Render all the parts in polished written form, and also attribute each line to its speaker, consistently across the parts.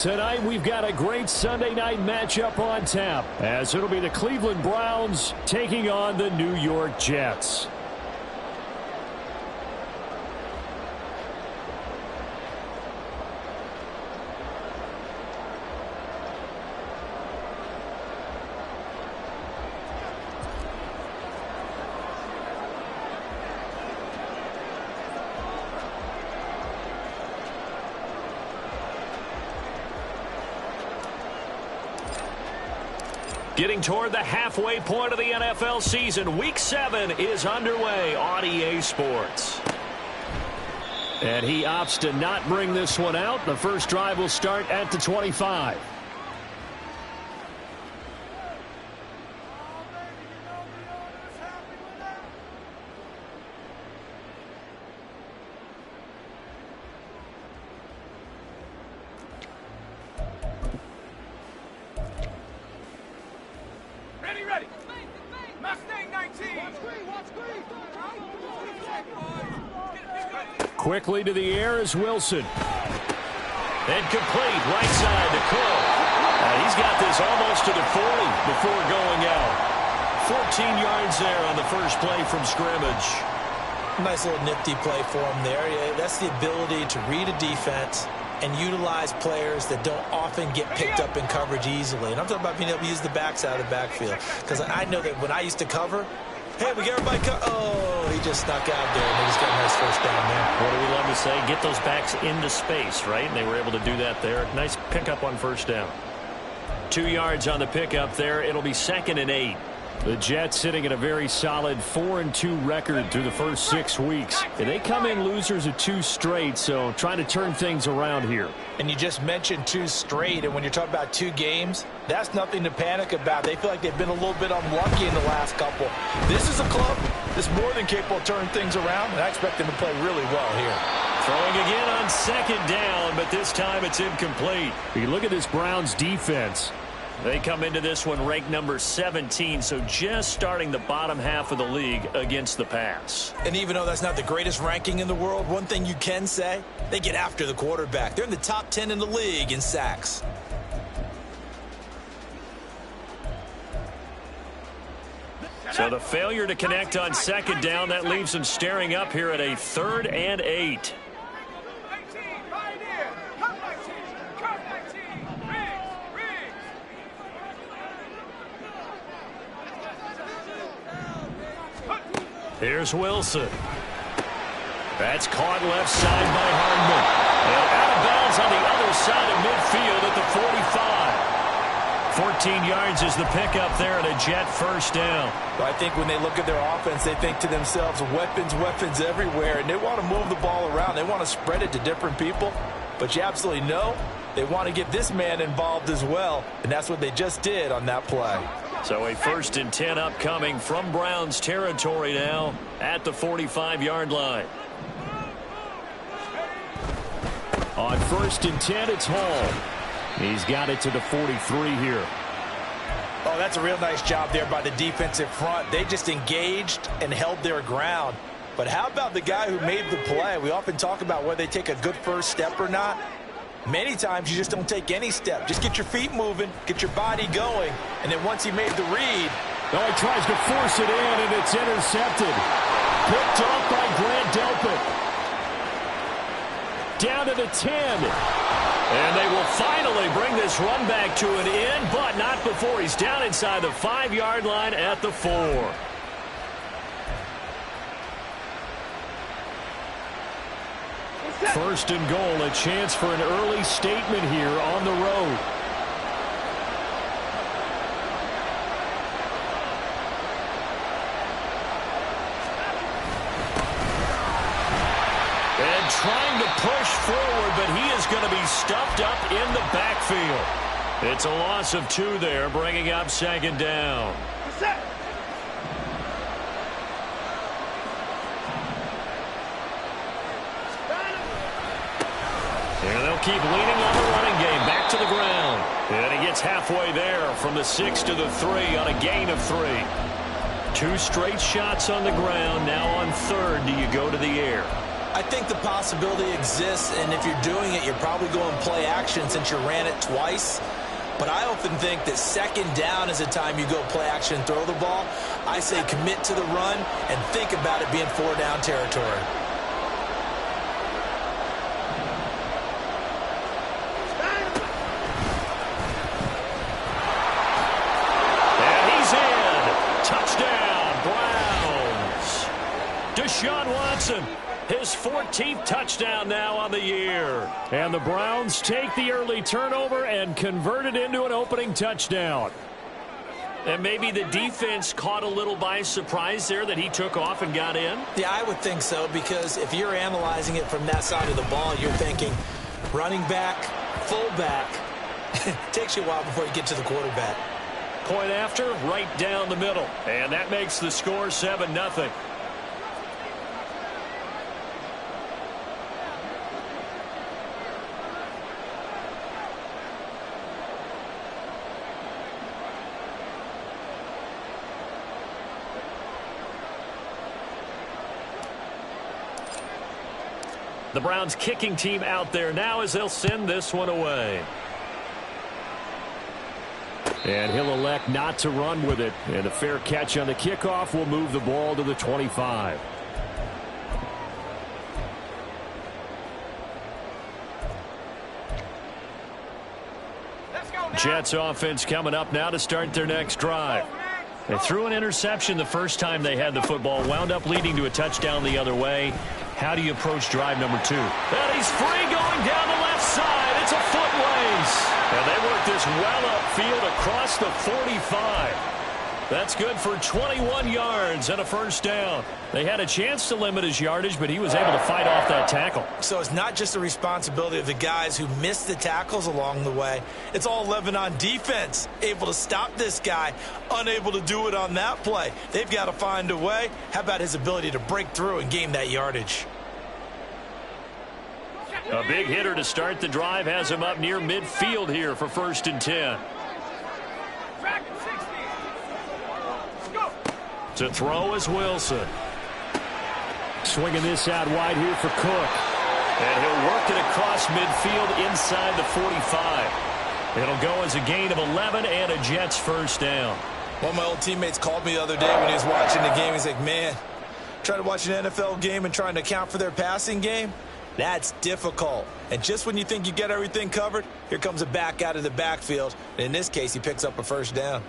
Speaker 1: Tonight, we've got a great Sunday night matchup on tap, as it'll be the Cleveland Browns taking on the New York Jets.
Speaker 2: Getting toward the halfway point of the NFL season, Week 7 is underway on EA Sports.
Speaker 1: And he opts to not bring this one out. The first drive will start at the 25. Quickly to the air is Wilson.
Speaker 2: Incomplete, right side to Cook. He's got this almost to the 40 before going out. 14 yards there on the first play from scrimmage.
Speaker 3: Nice little nifty play for him there. Yeah, that's the ability to read a defense and utilize players that don't often get picked up in coverage easily. And I'm talking about being able to use the backs out of the backfield. Because I know that when I used to cover, hey, we get everybody oh, he just snuck out there, and they just got a nice first down there.
Speaker 2: What do we love to say? Get those backs into space, right? And they were able to do that there. Nice pickup on first down. 2 yards on the pickup there. It'll be 2nd and 8.
Speaker 1: The Jets sitting at a very solid 4-2 record through the first 6 weeks. And they come in losers of 2 straight, so trying to turn things around here.
Speaker 3: And you just mentioned 2 straight, and when you're talking about 2 games, that's nothing to panic about. They feel like they've been a little bit unlucky in the last couple. This is a club that's more than capable of turning things around, and I expect them to play really well here.
Speaker 2: Throwing again on 2nd down, but this time it's incomplete.
Speaker 1: You look at this Browns defense.
Speaker 2: They come into this one ranked number 17, so just starting the bottom half of the league against the pass.
Speaker 3: And even though that's not the greatest ranking in the world, one thing you can say, they get after the quarterback. They're in the top 10 in the league in sacks.
Speaker 2: So the failure to connect on 2nd down, that leaves them staring up here at a 3rd and 8. Here's Wilson. That's caught left side by Hardman. And out of bounds on the other side of midfield at the 45. 14 yards is the pickup there and a Jet first down.
Speaker 3: Well, I think when they look at their offense, they think to themselves, weapons, weapons everywhere. And they want to move the ball around. They want to spread it to different people. But you absolutely know they want to get this man involved as well. And that's what they just did on that play.
Speaker 2: So a 1st and 10 upcoming from Browns territory now at the 45-yard line.
Speaker 1: On 1st and 10, it's Hall. He's got it to the 43 here.
Speaker 3: Oh, that's a real nice job there by the defensive front. They just engaged and held their ground. But how about the guy who made the play? We often talk about whether they take a good first step or not. Many times you just don't take any step. Just get your feet moving, get your body going, and then once he made the read.
Speaker 1: Oh, he tries to force it in, and it's intercepted. Picked off by Grant Delpit. Down to the 10.
Speaker 2: And they will finally bring this run back to an end, but not before he's down inside the 5-yard line at the 4.
Speaker 1: First and goal, a chance for an early statement here on the road.
Speaker 2: And trying to push forward, but he is going to be stuffed up in the backfield. It's a loss of 2 there, bringing up 2nd down. And they'll keep leaning on the running game. Back to the ground. And he gets halfway there from the 6 to the 3 on a gain of 3. 2 straight shots on the ground. Now on 3rd, do you go to the air?
Speaker 3: I I think the possibility exists, and if you're doing it, you're probably going play action since you ran it twice. But I often think that second down is a time you go play action and throw the ball. I say commit to the run and think about it being 4-down territory.
Speaker 2: Deshaun Watson, his 14th touchdown now on the year.
Speaker 1: And the Browns take the early turnover and convert it into an opening touchdown.
Speaker 2: And maybe the defense caught a little by surprise there that he took off and got in?
Speaker 3: Yeah, I would think so, because if you're analyzing it from that side of the ball, you're thinking running back, fullback. It takes you a while before you get to the quarterback.
Speaker 1: Point after, right down the middle. And that makes the score 7-0. The Browns kicking team out there now as they'll send this one away. And he'll elect not to run with it. And a fair catch on the kickoff will move the ball to the 25. Jets offense coming up now to start their next drive. They threw an interception the first time they had the football, wound up leading to a touchdown the other way. How do you approach drive number 2? And he's free going down the left side. It's a foot race. And they work this well upfield across the 45. That's good for 21 yards and a first down. They had a chance to limit his yardage, but he was able to fight off that tackle.
Speaker 3: So it's not just the responsibility of the guys who missed the tackles along the way. It's all Lebanon defense, able to stop this guy, unable to do it on that play. They've got to find a way. How about his ability to break through and gain that yardage?
Speaker 1: A big hitter to start the drive has him up near midfield here for 1st and 10. To throw is Wilson. Swinging this out wide here for Cook. And he'll work it across midfield inside the 45. It'll go as a gain of 11 and a Jets first down.
Speaker 3: One of my old teammates called me the other day when he was watching the game. He's like, man, trying to watch an NFL game and trying to account for their passing game, that's difficult. And just when you think you get everything covered, here comes a back out of the backfield. And in this case, he picks up a first down.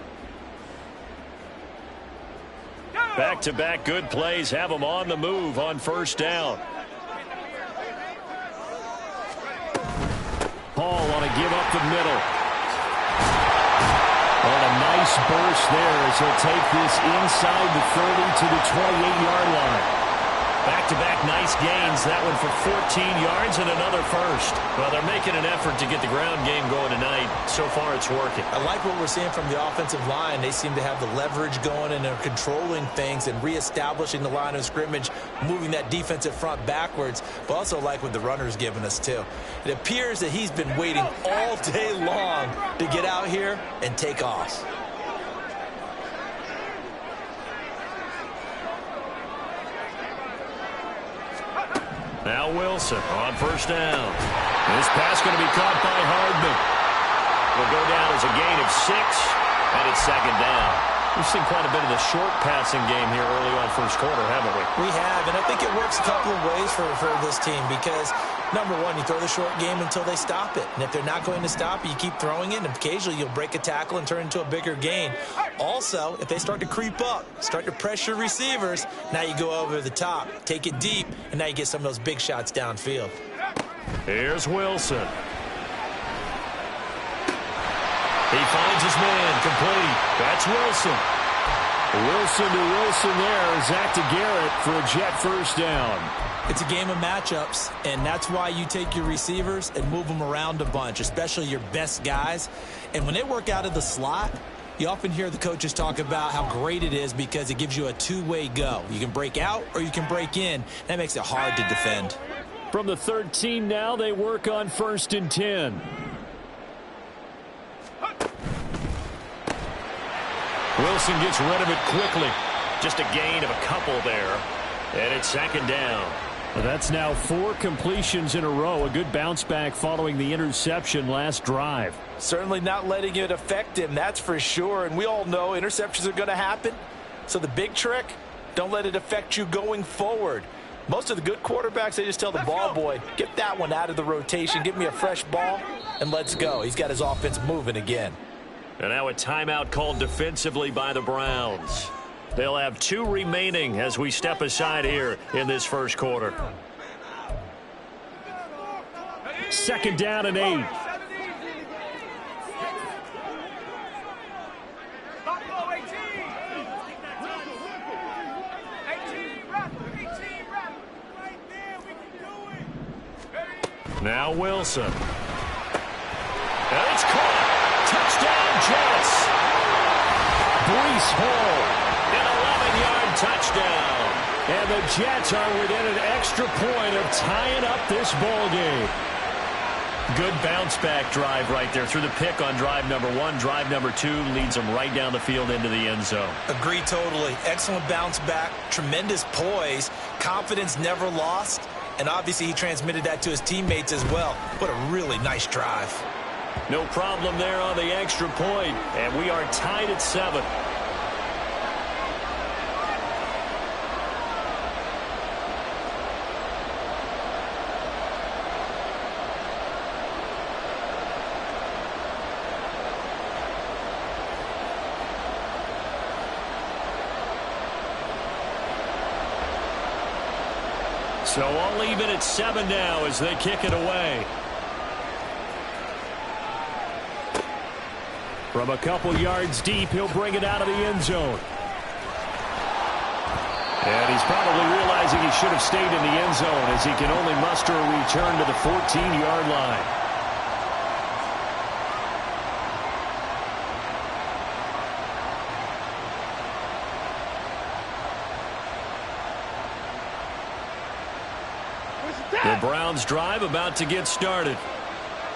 Speaker 1: Back-to-back good plays have them on the move on first down. Paul want to give up the middle. And a nice burst there as he'll take this inside the 30 to the 28-yard line. Back-to-back nice gains. That one for 14 yards and another first. Well, they're making an effort to get the ground game going tonight. So far, it's working.
Speaker 3: I like what we're seeing from the offensive line. They seem to have the leverage going, and they're controlling things and reestablishing the line of scrimmage, moving that defensive front backwards, but also like what the runner's giving us, too. It appears that he's been waiting all day long to get out here and take off.
Speaker 1: Now Wilson on first down. This pass going to be caught by Hardman. Will go down as a gain of 6, and it's second down. We've seen quite a bit of the short passing game here early on first quarter, haven't we?
Speaker 3: We have, and I think it works a couple of ways for this team because, number one, you throw the short game until they stop it. And if they're not going to stop it, you keep throwing it, and occasionally you'll break a tackle and turn it into a bigger gain. Also, if they start to creep up, start to pressure receivers, now you go over the top, take it deep, and now you get some of those big shots downfield.
Speaker 1: Here's Wilson. He finds his man, complete. That's Wilson. Wilson to Wilson there. Zach to Garrett for a Jet first down.
Speaker 3: It's a game of matchups, and that's why you take your receivers and move them around a bunch, especially your best guys. And when they work out of the slot, you often hear the coaches talk about how great it is because it gives you a two-way go. You can break out or you can break in. That makes it hard to defend.
Speaker 1: From the 13 now, they work on 1st and 10. Wilson gets rid of it quickly. Just a gain of a couple there. And it's second down. Well, that's now 4 completions in a row. A good bounce back following the interception last drive.
Speaker 3: Certainly not letting it affect him, that's for sure. And we all know interceptions are going to happen. So the big trick, don't let it affect you going forward. Most of the good quarterbacks, they just tell the ball boy, get that one out of the rotation, give me a fresh ball, and let's go. He's got his offense moving again.
Speaker 2: And now a timeout called defensively by the Browns. They'll have 2 remaining as we step aside here in this first quarter.
Speaker 1: 2nd down and 8.
Speaker 2: Now Wilson. And it's caught. Touchdown, Jets.
Speaker 1: Breece Hall.
Speaker 2: An 11-yard touchdown.
Speaker 1: And the Jets are within an extra point of tying up this ball game.
Speaker 2: Good bounce-back drive right there. Through the pick on drive number 1. Drive number 2 leads them right down the field into the end zone.
Speaker 3: Agree totally. Excellent bounce back. Tremendous poise. Confidence never lost. And obviously he transmitted that to his teammates as well. What a really nice drive.
Speaker 2: No problem there on the extra point. And we are tied at 7.
Speaker 1: So all even at 7 now as they kick it away. From a couple yards deep, he'll bring it out of the end zone. And he's probably realizing he should have stayed in the end zone as he can only muster a return to the 14-yard line. The Browns drive about to get started.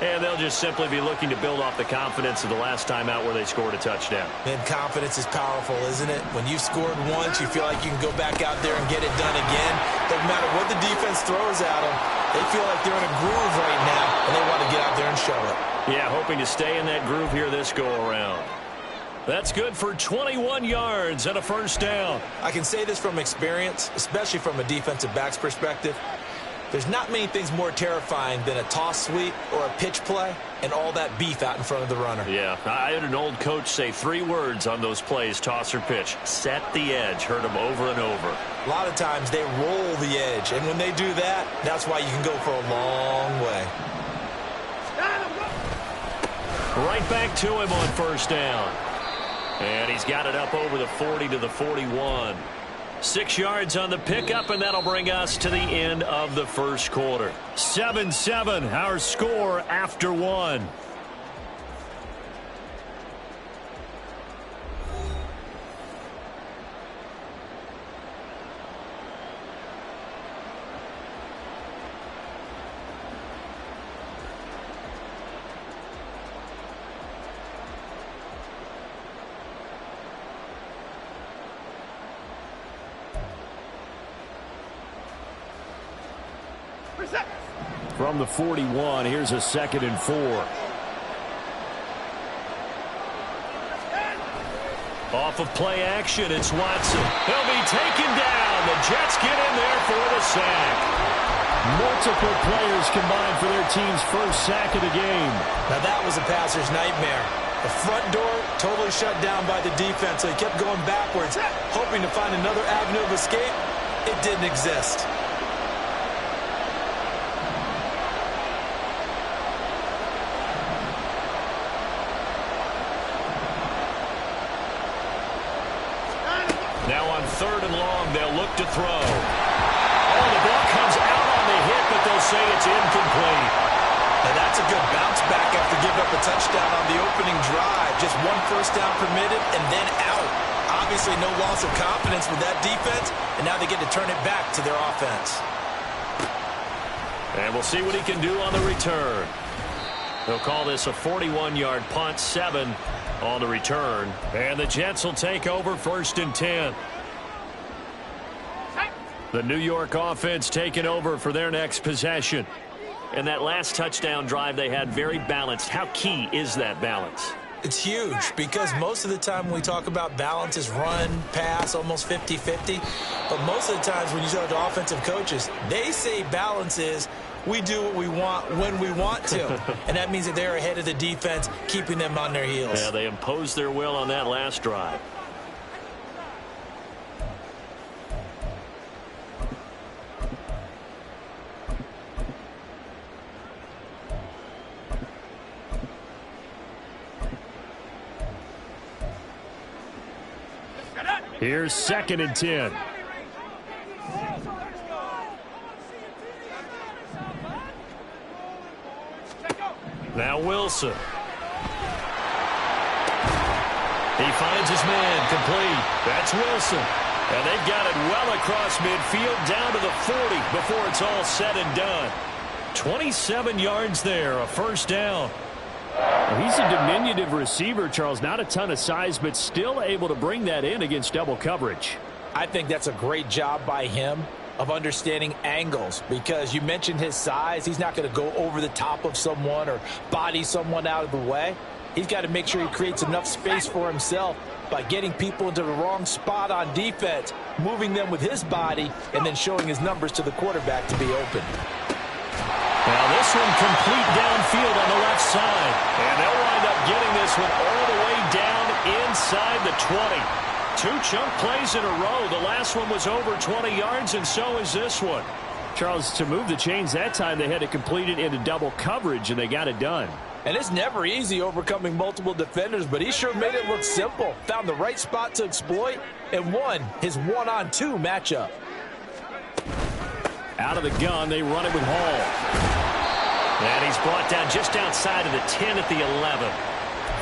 Speaker 1: And they'll just simply be looking to build off the confidence of the last time out where they scored a touchdown.
Speaker 3: And confidence is powerful, isn't it? When you've scored once, you feel like you can go back out there and get it done again. Doesn't matter what the defense throws at them. They feel like they're in a groove right now, and they want to get out there and show it.
Speaker 2: Yeah, hoping to stay in that groove here this go-around. That's good for 21 yards and a first down.
Speaker 3: I can say this from experience, especially from a defensive back's perspective. There's not many things more terrifying than a toss sweep or a pitch play and all that beef out in front of the runner.
Speaker 2: Yeah, I had an old coach say 3 words on those plays, toss or pitch. Set the edge. Heard them over and over.
Speaker 3: A lot of times they roll the edge, and when they do that, that's why you can go for a long way.
Speaker 2: Right back to him on first down. And he's got it up over the 40 to the 41. 6 yards on the pickup, and that'll bring us to the end of the first quarter.
Speaker 1: 7-7, our score after 1. From the 41, here's a 2nd and 4.
Speaker 2: Off of play action, it's Watson. He'll be taken down. The Jets get in there for the sack.
Speaker 1: Multiple players combined for their team's first sack of the game.
Speaker 3: Now that was a passer's nightmare. The front door totally shut down by the defense, so he kept going backwards, hoping to find another avenue of escape. It didn't exist.
Speaker 2: Now on 3rd and long, they'll look to throw. Oh, the ball comes out on the hit, but they'll say it's incomplete.
Speaker 3: Now that's a good bounce back after giving up a touchdown on the opening drive. Just 1 first down permitted and then out. Obviously no loss of confidence with that defense, and now they get to turn it back to their offense.
Speaker 2: And we'll see what he can do on the return. They'll call this a 41-yard punt, 7 on the return. And the Jets will take over 1st and 10.
Speaker 1: The New York offense taking over for their next possession.
Speaker 2: And that last touchdown drive they had very balanced. How key is that balance?
Speaker 3: It's huge because most of the time when we talk about balance is run, pass, almost 50-50. But most of the times when you talk to offensive coaches, they say balance is we do what we want when we want to. And that means that they're ahead of the defense, keeping them on their heels.
Speaker 2: Yeah, they imposed their will on that last drive.
Speaker 1: Here's 2nd and 10.
Speaker 2: Now Wilson. He finds his man complete. That's Wilson. And they've got it well across midfield down to the 40 before it's all said and done.
Speaker 1: 27 yards there, a first down. He's a diminutive receiver, Charles. Not a ton of size, but still able to bring that in against double coverage.
Speaker 3: I think that's a great job by him of understanding angles, because you mentioned his size. He's not going to go over the top of someone or body someone out of the way. He's got to make sure he creates enough space for himself by getting people into the wrong spot on defense, moving them with his body, and then showing his numbers to the quarterback to be open.
Speaker 1: Now this one complete downfield on the left side.
Speaker 2: And they'll wind up getting this one all the way down inside the 20.
Speaker 1: 2 chunk plays in a row. The last one was over 20 yards, and so is this one. Charles, to move the chains that time, they had to complete it into double coverage, and they got it done.
Speaker 3: And it's never easy overcoming multiple defenders, but he sure made it look simple. Found the right spot to exploit and won his 1-on-2 matchup.
Speaker 1: Out of the gun, they run it with Hall.
Speaker 2: And he's brought down just outside of the 10 at the 11.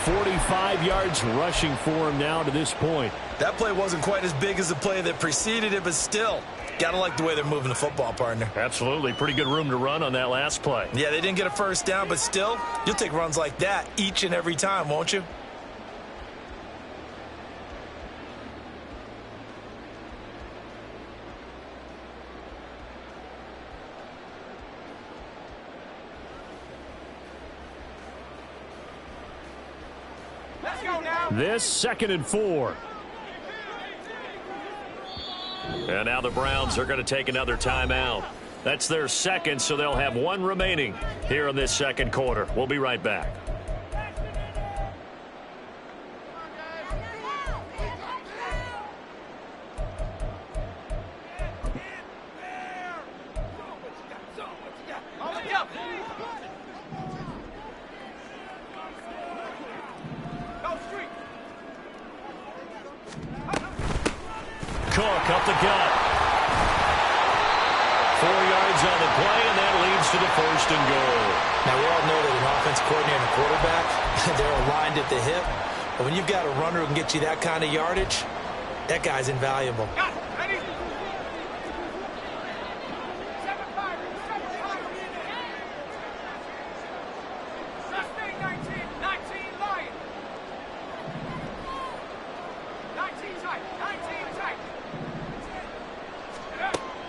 Speaker 1: 45 yards rushing for him now to this point.
Speaker 3: That play wasn't quite as big as the play that preceded it, but still, gotta like the way they're moving the football, partner.
Speaker 1: Absolutely. Pretty good room to run on that last play.
Speaker 3: Yeah, they didn't get a first down, but still, you'll take runs like that each and every time, won't you?
Speaker 1: This 2nd and 4.
Speaker 2: And now the Browns are going to take another timeout. That's their second, so they'll have one remaining here in this second quarter. We'll be right back. Cook up the gut. 4 yards on the play, and that leads to the 1st and goal.
Speaker 3: Now, we all know that an offensive coordinator and a quarterback, they're aligned at the hip. But when you've got a runner who can get you that kind of yardage, that guy's invaluable.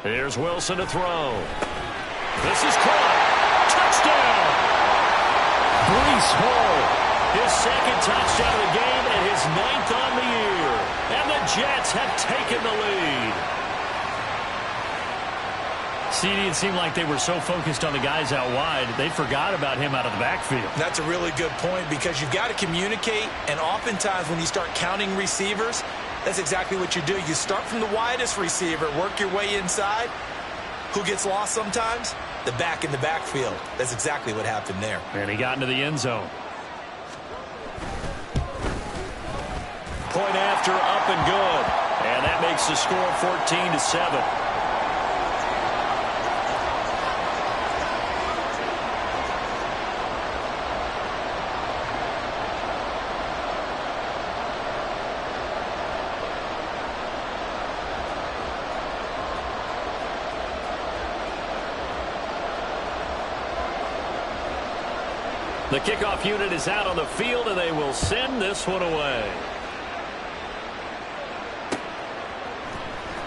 Speaker 2: Here's Wilson to throw. This is caught. Touchdown!
Speaker 1: Breece Hall.
Speaker 2: His 2nd touchdown of the game and his 9th on the year. And the Jets have taken the lead.
Speaker 1: CD, it seemed like they were so focused on the guys out wide, they forgot about him out of the backfield.
Speaker 3: That's a really good point, because you've got to communicate, and oftentimes when you start counting receivers, that's exactly what you do. You start from the widest receiver, work your way inside. Who gets lost sometimes? The back in the backfield. That's exactly what happened there.
Speaker 1: And he got into the end zone.
Speaker 2: Point after, up and good. And that makes the score 14-7. The kickoff unit is out on the field, and they will send this one away.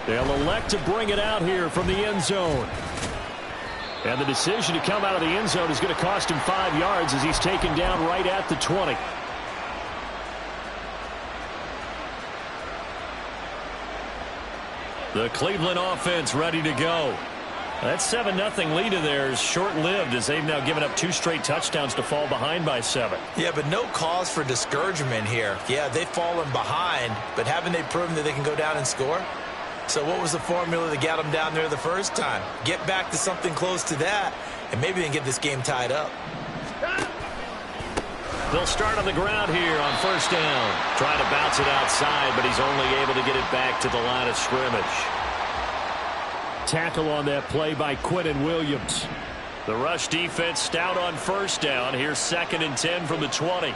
Speaker 1: They'll elect to bring it out here from the end zone. And the decision to come out of the end zone is going to cost him 5 yards as he's taken down right at the 20. The Cleveland offense ready to go. That 7-0 lead of theirs is short-lived as they've now given up 2 straight touchdowns to fall behind by 7.
Speaker 3: Yeah, but no cause for discouragement here. Yeah, they've fallen behind, but haven't they proven that they can go down and score? So what was the formula that got them down there the first time? Get back to something close to that, and maybe they can get this game tied up.
Speaker 1: They'll start on the ground here on first down.
Speaker 2: Trying to bounce it outside, but he's only able to get it back to the line of scrimmage.
Speaker 1: Tackle on that play by Quinnen Williams.
Speaker 2: The rush defense stout on first down. Here's 2nd and 10 from the 20.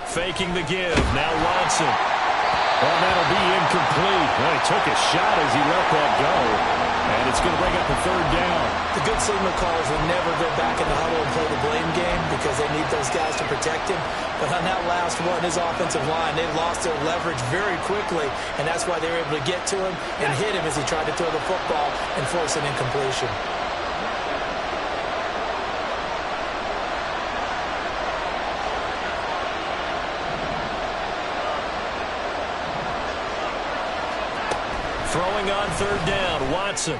Speaker 1: Faking the give. Now Watson. Oh, that'll be incomplete. Well, he took a shot as he let that go. And it's going to bring up a 3rd down.
Speaker 3: The good signal callers will never go back in the huddle and play the blame game because they need those guys to protect him. But on that last one, his offensive line, they lost their leverage very quickly, and that's why they were able to get to him and hit him as he tried to throw the football and force an incompletion.
Speaker 2: Throwing on 3rd down, Watson.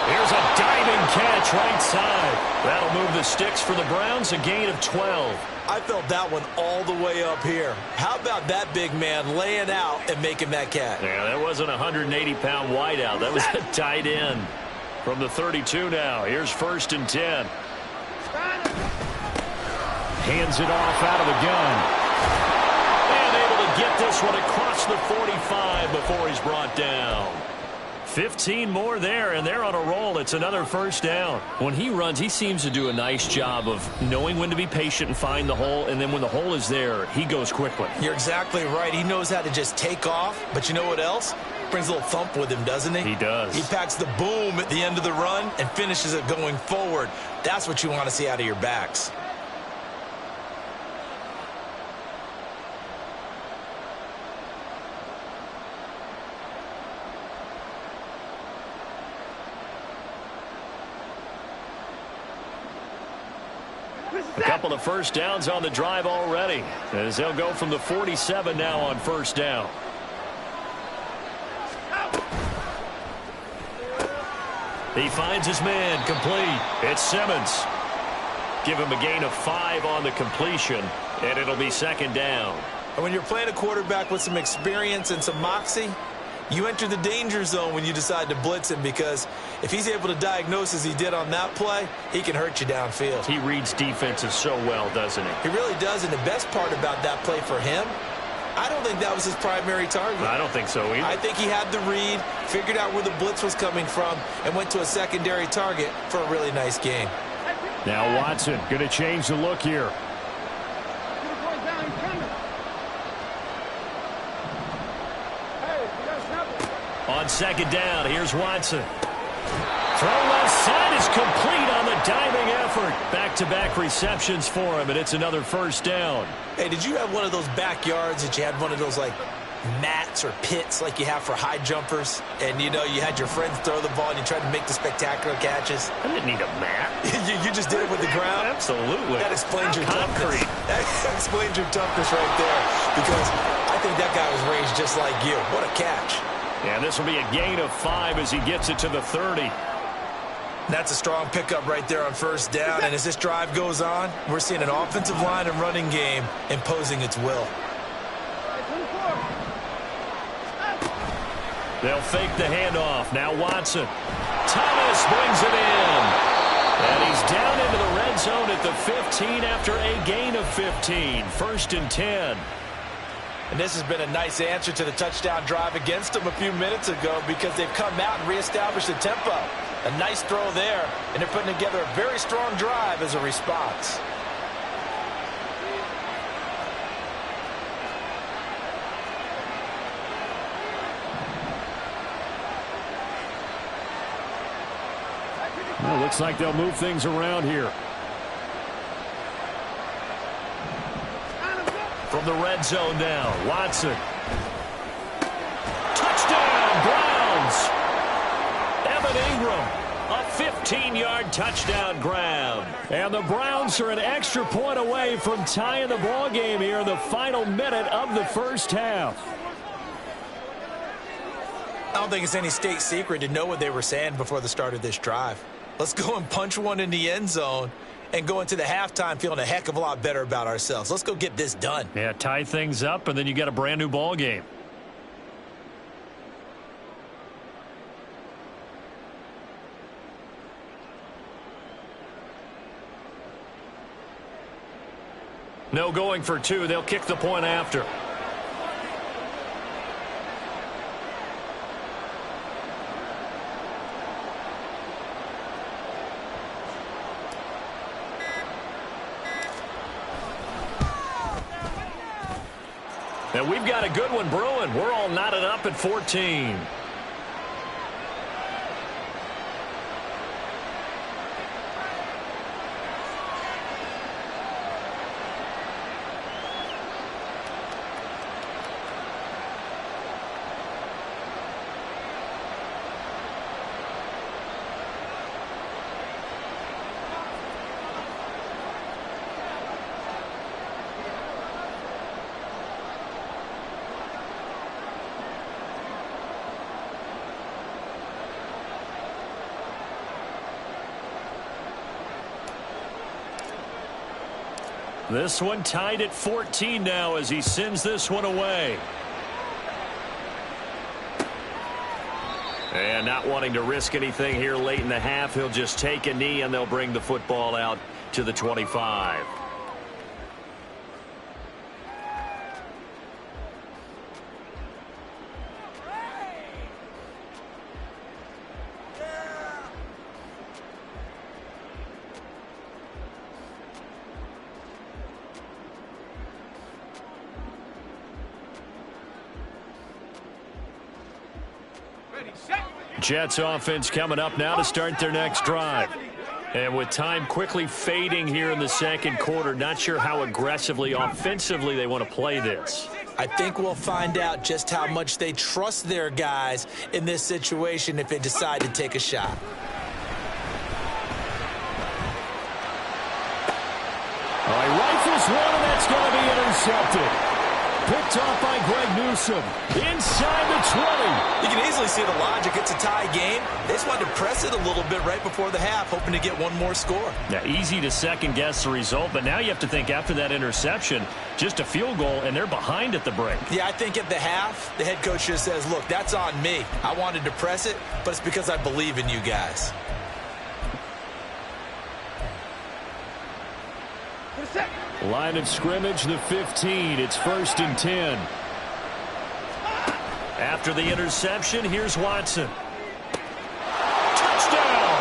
Speaker 2: Here's a diving catch right side. That'll move the sticks for the Browns, a gain of 12.
Speaker 3: I felt that one all the way up here. How about that big man laying out and making that catch?
Speaker 2: Yeah, that wasn't a 180-pound wideout. That was a tight end. From the 32 now, here's 1st and 10.
Speaker 1: Hands it off out of the gun.
Speaker 2: Get this one across the 45 before he's brought down. 15 more there, and they're on a roll. It's another 1st down.
Speaker 1: When he runs, he seems to do a nice job of knowing when to be patient and find the hole, and then when the hole is there, he goes quickly.
Speaker 3: You're exactly right. He knows how to just take off, but you know what else? Brings a little thump with him, doesn't he?
Speaker 1: He does.
Speaker 3: He packs the boom at the end of the run and finishes it going forward. That's what you want to see out of your backs.
Speaker 2: A couple of 1st downs on the drive already, as they'll go from the 47 now on 1st down. He finds his man complete. It's Simmons. Give him a gain of 5 on the completion, and it'll be 2nd down.
Speaker 3: And when you're playing a quarterback with some experience and some moxie, you enter the danger zone when you decide to blitz him, because if he's able to diagnose as he did on that play, he can hurt you downfield.
Speaker 2: He reads defenses so well, doesn't he?
Speaker 3: He really does, and the best part about that play for him, I don't think that was his primary target.
Speaker 2: I don't think so either.
Speaker 3: I think he had the read, figured out where the blitz was coming from, and went to a secondary target for a really nice game.
Speaker 1: Now Watson going to change the look here.
Speaker 2: On 2nd down, here's Watson. Throw left side is complete on the diving effort. Back-to-back receptions for him, and it's another 1st down.
Speaker 3: Hey, did you have one of those backyards that you had one of those, like, mats or pits like you have for high jumpers? And, you know, you had your friends throw the ball and you tried to make the spectacular catches?
Speaker 2: I didn't need a mat.
Speaker 3: you just did it with the ground?
Speaker 2: Absolutely.
Speaker 3: That explains your
Speaker 2: Concrete.
Speaker 3: toughness. That explains your toughness right there, because I think that guy was raised just like you. What a catch.
Speaker 2: And this will be a gain of 5 as he gets it to the 30.
Speaker 3: That's a strong pickup right there on 1st down. And as this drive goes on, we're seeing an offensive line and running game imposing its will.
Speaker 2: They'll fake the handoff. Now Watson. Thomas brings it in. And he's down into the red zone at the 15 after a gain of 15. 1st and 10.
Speaker 3: And this has been a nice answer to the touchdown drive against them a few minutes ago, because they've come out and reestablished the tempo. A nice throw there, and they're putting together a very strong drive as a response.
Speaker 2: Well, looks like they'll move things around here.
Speaker 1: From the red zone now, Watson. Touchdown, Browns! Evan Ingram, a 15-yard touchdown grab.
Speaker 2: And the Browns are an extra point away from tying the ball game here in the final minute of the first half.
Speaker 3: I don't think it's any state secret to know what they were saying before the start of this drive. Let's go and punch one in the end zone and go into the halftime feeling a heck of a lot better about ourselves. Let's go get this done.
Speaker 1: Yeah, tie things up, and then you get a brand new ball game. No going for two. They'll kick the point after. And we've got a good one brewing. We're all knotted up at 14. This one tied at 14 now as he sends this one away. And not wanting to risk anything here late in the half, he'll just take a knee and they'll bring the football out to the 25. Jets offense coming up now to start their next drive. And with time quickly fading here in the second quarter, not sure how aggressively, offensively they want to play this.
Speaker 3: I think we'll find out just how much they trust their guys in this situation if they decide to take a shot.
Speaker 2: All right, rifles one, and that's going to be intercepted. Picked off by Greg Newsome. Inside the 20.
Speaker 3: You can easily see the logic. It's a tie game. They just wanted to press it a little bit right before the half, hoping to get one more score.
Speaker 1: Yeah, easy to second-guess the result, but now you have to think after that interception, just a field goal, and they're behind at the break.
Speaker 3: Yeah, I think at the half, the head coach just says, look, that's on me. I wanted to press it, but it's because I believe in you guys.
Speaker 2: Line of scrimmage, the 15. It's 1st and 10.
Speaker 1: After the interception, here's Watson. Touchdown!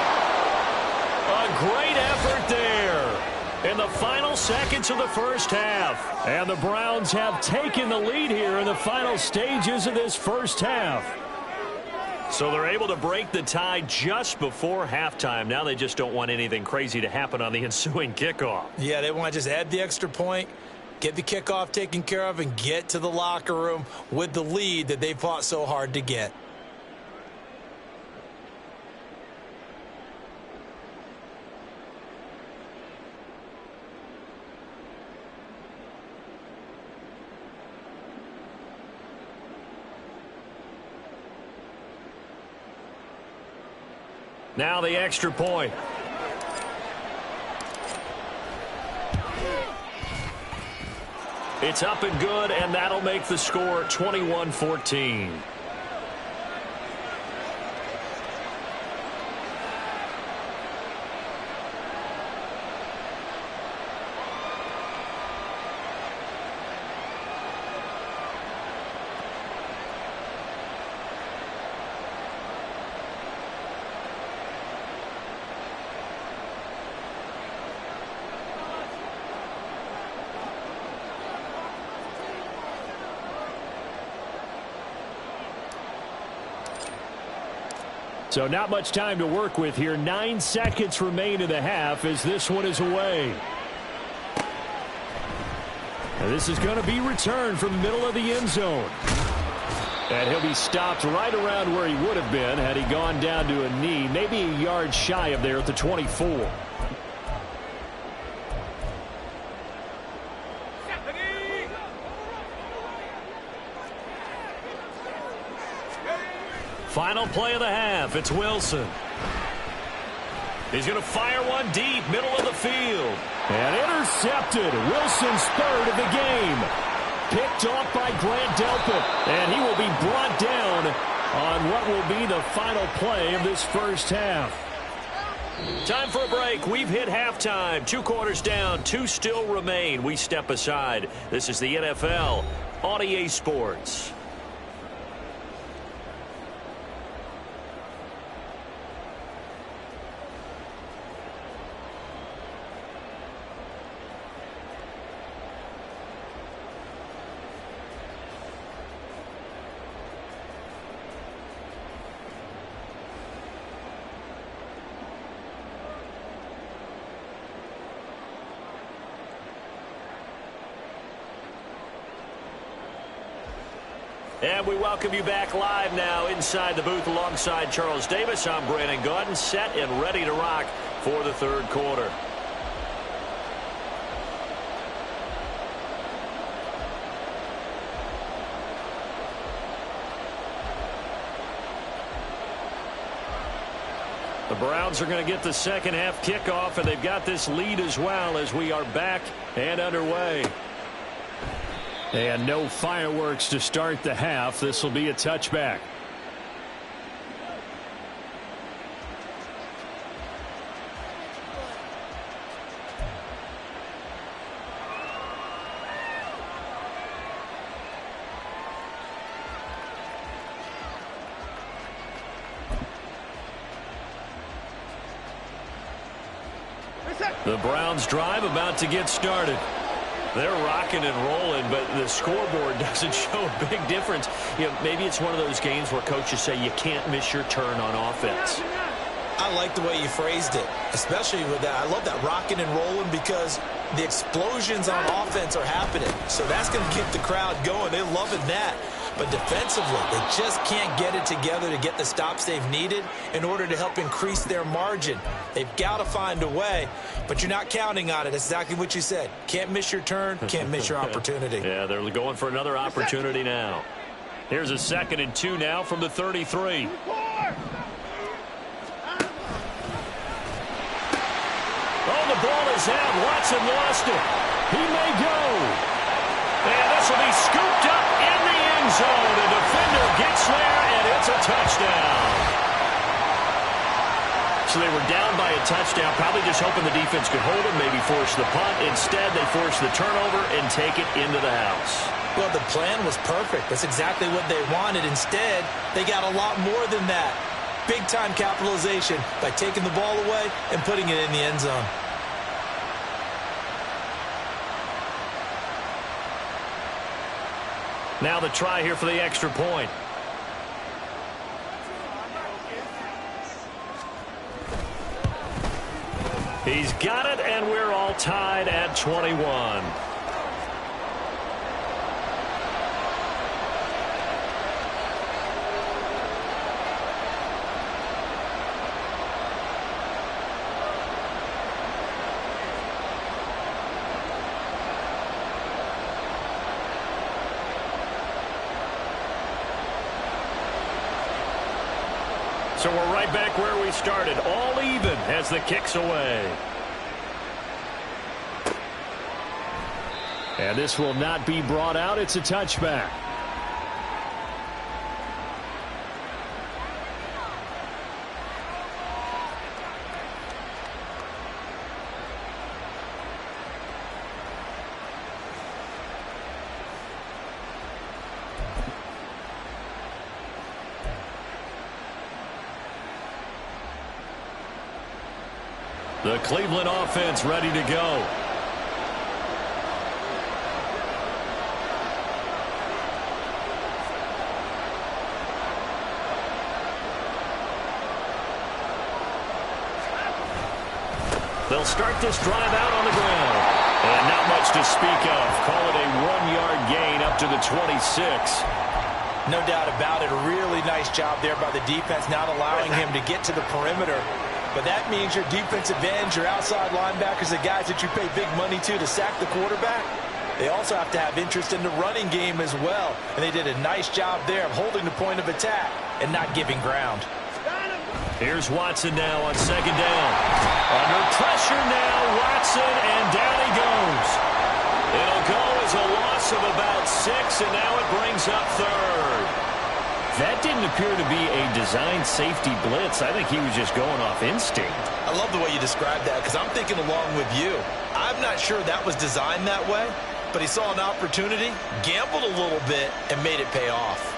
Speaker 1: A great effort there in the final seconds of the first half.
Speaker 2: And the Browns have taken the lead here in the final stages of this first half.
Speaker 1: So they're able to break the tie just before halftime. Now they just don't want anything crazy to happen on the ensuing kickoff.
Speaker 3: Yeah, they want to just add the extra point, get the kickoff taken care of, and get to the locker room with the lead that they fought so hard to get.
Speaker 1: Now the extra point. It's up and good, and that'll make the score 21-14. So not much time to work with here. 9 seconds remain in the half as this one is away. And this is going to be returned from the middle of the end zone. And he'll be stopped right around where he would have been had he gone down to a knee, maybe a yard shy of there at the 24.
Speaker 2: Final play of the half. It's Wilson. He's going to fire one deep, middle of the field.
Speaker 1: And intercepted. Wilson's third of the game. Picked off by Grant Delpit. And he will be brought down on what will be the final play of this first half.
Speaker 2: Time for a break. We've hit halftime. 2 quarters down. 2 still remain. We step aside. This is the NFL on EA Sports. And we welcome you back live now inside the booth alongside Charles Davis. I'm Brandon Gaudin, set and ready to rock for the third quarter. The Browns are going to get the second half kickoff, and they've got this lead as well as we are back and underway.
Speaker 1: And no fireworks to start the half. This will be a touchback.
Speaker 2: The Browns drive about to get started. They're rocking and rolling, but the scoreboard doesn't show a big difference. You know, maybe it's one of those games where coaches say you can't miss your turn on offense.
Speaker 3: I like the way you phrased it, especially with that. I love that rocking and rolling because the explosions on offense are happening. So that's going to keep the crowd going. They're loving that. But defensively, they just can't get it together to get the stops they've needed in order to help increase their margin. They've got to find a way, but you're not counting on it. That's exactly what you said. Can't miss your turn, can't miss your opportunity.
Speaker 2: Yeah, they're going for another opportunity now. Here's a 2nd and 2 now from the 33. Oh, the ball is out. Watson lost it. He may go. And this will be scooped up in the end zone. The defender gets there, and it's a touchdown. So they were down by a touchdown, probably just hoping the defense could hold them, maybe force the punt. Instead, they forced the turnover and take it into the house.
Speaker 3: Well, the plan was perfect. That's exactly what they wanted. Instead, they got a lot more than that. Big-time capitalization by taking the ball away and putting it in the end zone.
Speaker 2: Now the try here for the extra point. He's got it, and we're all tied at 21. So we're right back where we started, all even as the kick's away.
Speaker 1: And this will not be brought out. It's a touchback.
Speaker 2: The Cleveland offense ready to go. They'll start this drive out on the ground. And not much to speak of. Call it a 1-yard gain up to the 26.
Speaker 3: No doubt about it. A really nice job there by the defense, not allowing him to get to the perimeter. But that means your defensive ends, your outside linebackers, the guys that you pay big money to sack the quarterback, they also have to have interest in the running game as well. And they did a nice job there of holding the point of attack and not giving ground.
Speaker 2: Here's Watson now on second down. Under pressure now, Watson, and down he goes. It'll go as a loss of about 6, and now it brings up third.
Speaker 1: That didn't appear to be a designed safety blitz. I think he was just going off instinct.
Speaker 3: I love the way you described that because I'm thinking along with you. I'm not sure that was designed that way, but he saw an opportunity, gambled a little bit, and made it pay off.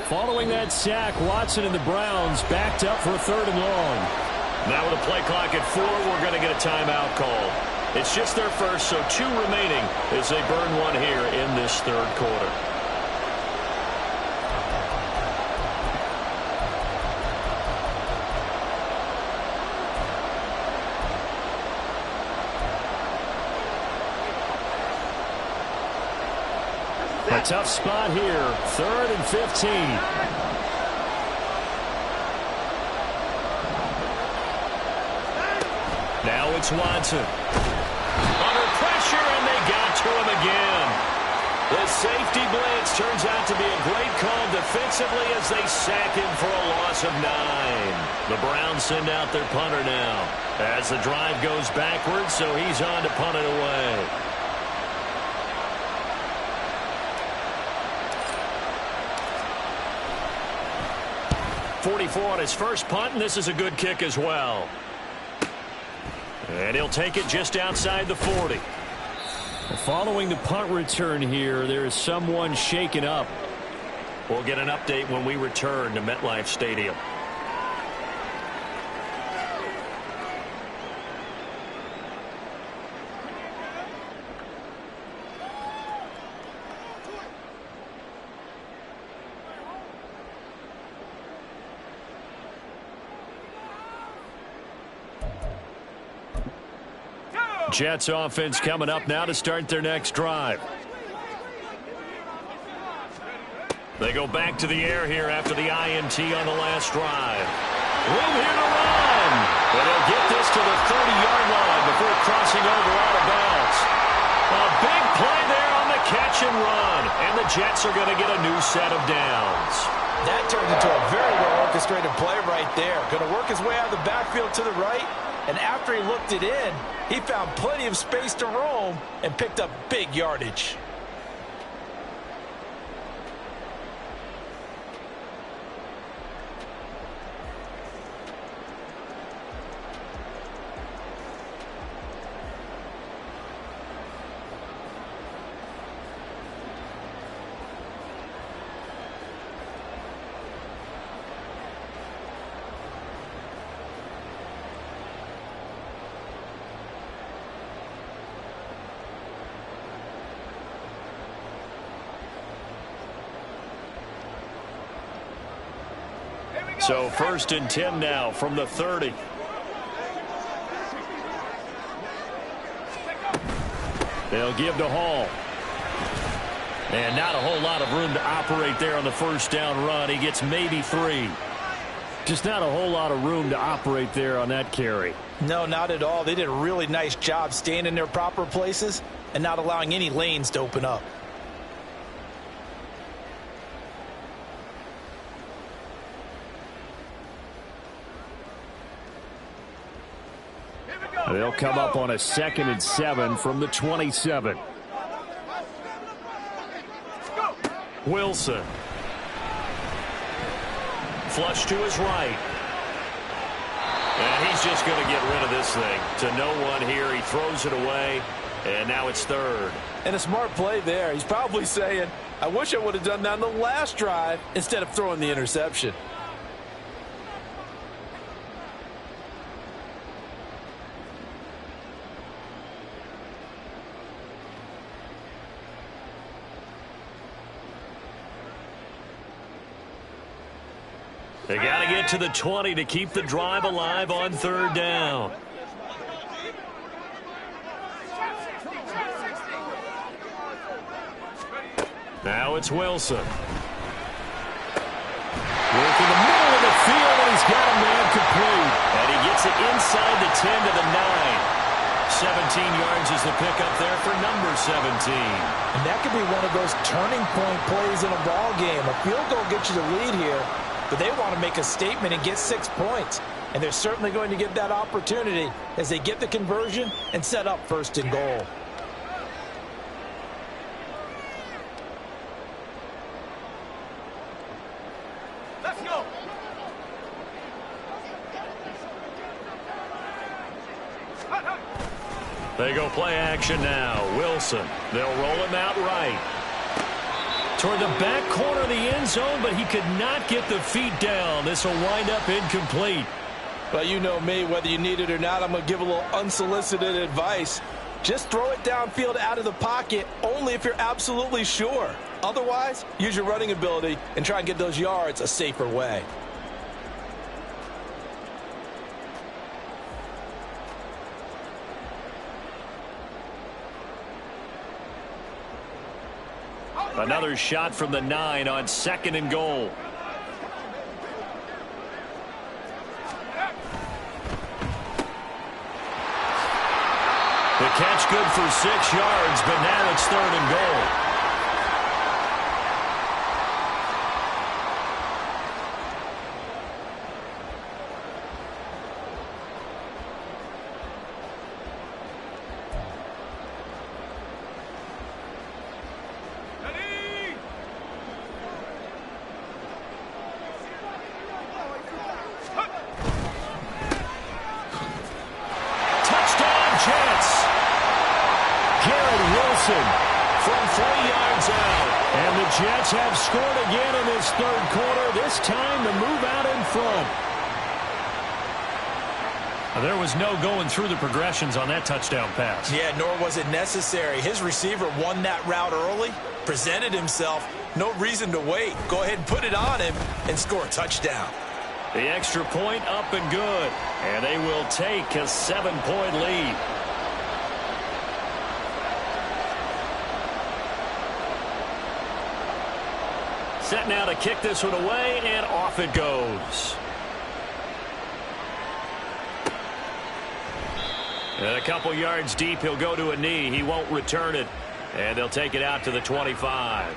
Speaker 1: Following that sack, Watson and the Browns backed up for a 3rd and long.
Speaker 2: Now with a play clock at 4, we're going to get a timeout call. It's just their first, so 2 remaining as they burn one here in this 3rd quarter.
Speaker 1: A tough spot here. 3rd and 15.
Speaker 2: Now it's Watson. Under pressure, and they got to him again. The safety blitz turns out to be a great call defensively as they sack him for a loss of 9. The Browns send out their punter now as the drive goes backwards, so he's on to punt it away. 44 on his first punt, and this is a good kick as well. And he'll take it just outside the 40.
Speaker 1: Following the punt return here, there is someone shaken up.
Speaker 2: We'll get an update when we return to MetLife Stadium.
Speaker 1: Jets offense coming up now to start their next drive.
Speaker 2: They go back to the air here after the INT on the last drive. Room here to run. But he'll get this to the 30-yard line before crossing over out of bounds. A big play there on the catch and run. And the Jets are going to get a new set of downs.
Speaker 3: That turned into a very well-orchestrated play right there. Going to work his way out of the backfield to the right. And after he looked it in, he found plenty of space to roam and picked up big yardage.
Speaker 2: So 1st and 10 now from the 30.
Speaker 1: They'll give to Hall. And not a whole lot of room to operate there on the first down run. He gets maybe 3. Just not a whole lot of room to operate there on that carry.
Speaker 3: No, not at all. They did a really nice job staying in their proper places and not allowing any lanes to open up.
Speaker 1: They'll come up on a 2nd and 7 from the 27.
Speaker 2: Wilson. Flush to his right. And he's just going to get rid of this thing. To no one here. He throws it away. And now it's 3rd.
Speaker 3: And a smart play there. He's probably saying, I wish I would have done that on the last drive instead of throwing the interception.
Speaker 2: They got to get to the 20 to keep the drive alive on third down. Now it's Wilson. Working the middle of the field, and he's got a man complete. And he gets it inside the 10 to the 9. 17 yards is the pickup there for number 17.
Speaker 3: And that could be one of those turning point plays in a ball game. A field goal gets you the lead here, but they want to make a statement and get 6 points. And they're certainly going to get that opportunity as they get the conversion and set up first and goal.
Speaker 4: Let's go.
Speaker 2: They go play action now. Wilson. They'll roll him out right. Toward the back corner of the end zone, but he could not get the feet down. This will wind up incomplete.
Speaker 5: Well, you know me, whether you need it or not, I'm going to give a little unsolicited advice. Just throw it downfield out of the pocket only if you're absolutely sure. Otherwise, use your running ability and try and get those yards a safer way.
Speaker 2: Another shot from the 9 on 2nd and goal. The catch good for 6 yards, but now it's 3rd and goal. From 3 yards out. And the Jets have scored again in this 3rd quarter. This time to move out in front.
Speaker 1: There was no going through the progressions on that touchdown pass.
Speaker 3: Yeah, nor was it necessary. His receiver won that route early, presented himself. No reason to wait. Go ahead and put it on him and score a touchdown.
Speaker 2: The extra point up and good. And they will take a 7-point lead. Set now to kick this one away, and off it goes. And a couple yards deep, he'll go to a knee. He won't return it, and they'll take it out to the 25.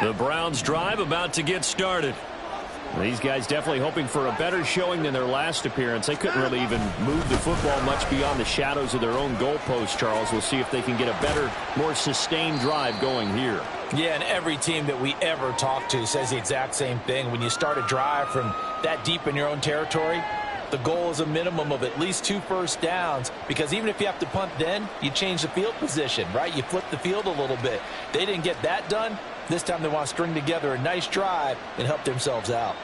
Speaker 2: The Browns drive about to get started.
Speaker 1: These guys definitely hoping for a better showing than their last appearance. They couldn't really even move the football much beyond the shadows of their own goalpost, Charles. We'll see if they can get a better, more sustained drive going here.
Speaker 3: Yeah, and every team that we ever talk to says the exact same thing. When you start a drive from that deep in your own territory, the goal is a minimum of at least 2 first downs, because even if you have to punt then, you change the field position, right? You flip the field a little bit. They didn't get that done. This time they want to string together a nice drive and help themselves out.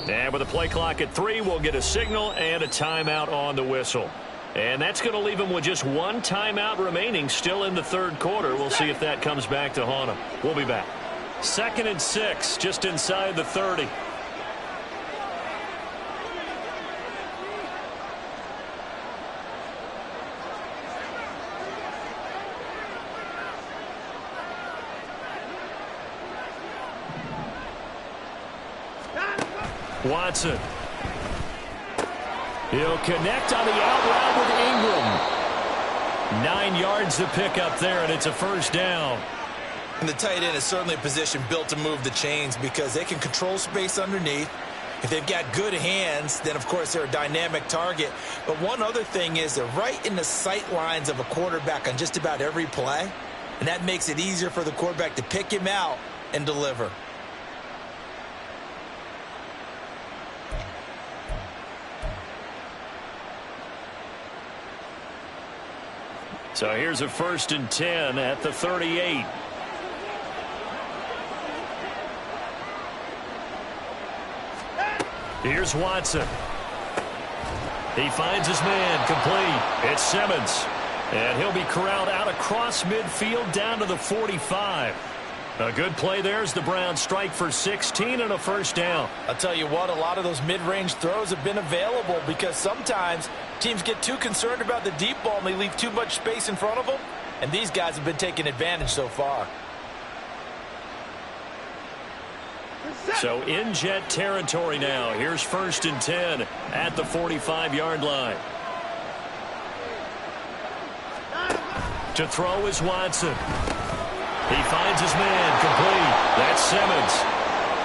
Speaker 2: And with a play clock at 3, we'll get a signal and a timeout on the whistle. And that's going to leave them with just 1 timeout remaining still in the 3rd quarter. We'll see if that comes back to haunt them. We'll be back. 2nd and 6, just inside the 30. Watson. He'll connect on the out route with Ingram. 9 yards to pick up there, and it's a first down.
Speaker 3: And the tight end is certainly a position built to move the chains because they can control space underneath. If they've got good hands, then, of course, they're a dynamic target. But one other thing is they're right in the sight lines of a quarterback on just about every play, and that makes it easier for the quarterback to pick him out and deliver.
Speaker 2: So here's a 1st and 10 at the 38. Here's Watson. He finds his man complete. It's Simmons. And he'll be corralled out across midfield down to the 45. A good play there as the Browns strike for 16 and a 1st down.
Speaker 5: I'll tell you what, a lot of those mid-range throws have been available because sometimes teams get too concerned about the deep ball and they leave too much space in front of them. And these guys have been taking advantage so far.
Speaker 2: So in Jet territory now. Here's 1st and 10 at the 45-yard line. To throw is Watson. He finds his man complete. That's Simmons.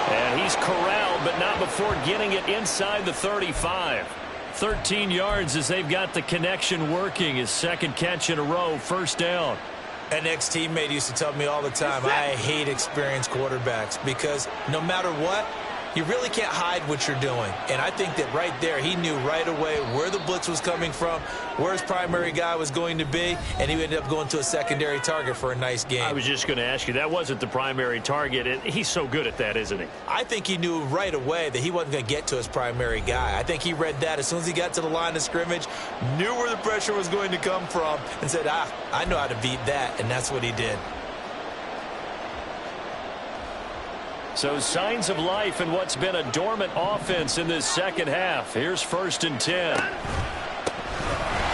Speaker 2: And he's corralled, but not before getting it inside the 35. 13 yards as they've got the connection working. His 2nd catch in a row, 1st down.
Speaker 3: An ex-teammate used to tell me all the time, I hate experienced quarterbacks because no matter what, you really can't hide what you're doing. And I think that right there, he knew right away where the blitz was coming from, where his primary guy was going to be, and he ended up going to a secondary target for a nice game.
Speaker 2: I was just going to ask you, that wasn't the primary target. He's so good at that, isn't he?
Speaker 3: I think he knew right away that he wasn't going to get to his primary guy. I think he read that as soon as he got to the line of scrimmage, knew where the pressure was going to come from, and said, I know how to beat that, and that's what he did.
Speaker 2: So signs of life in what's been a dormant offense in this 2nd half. Here's 1st and 10.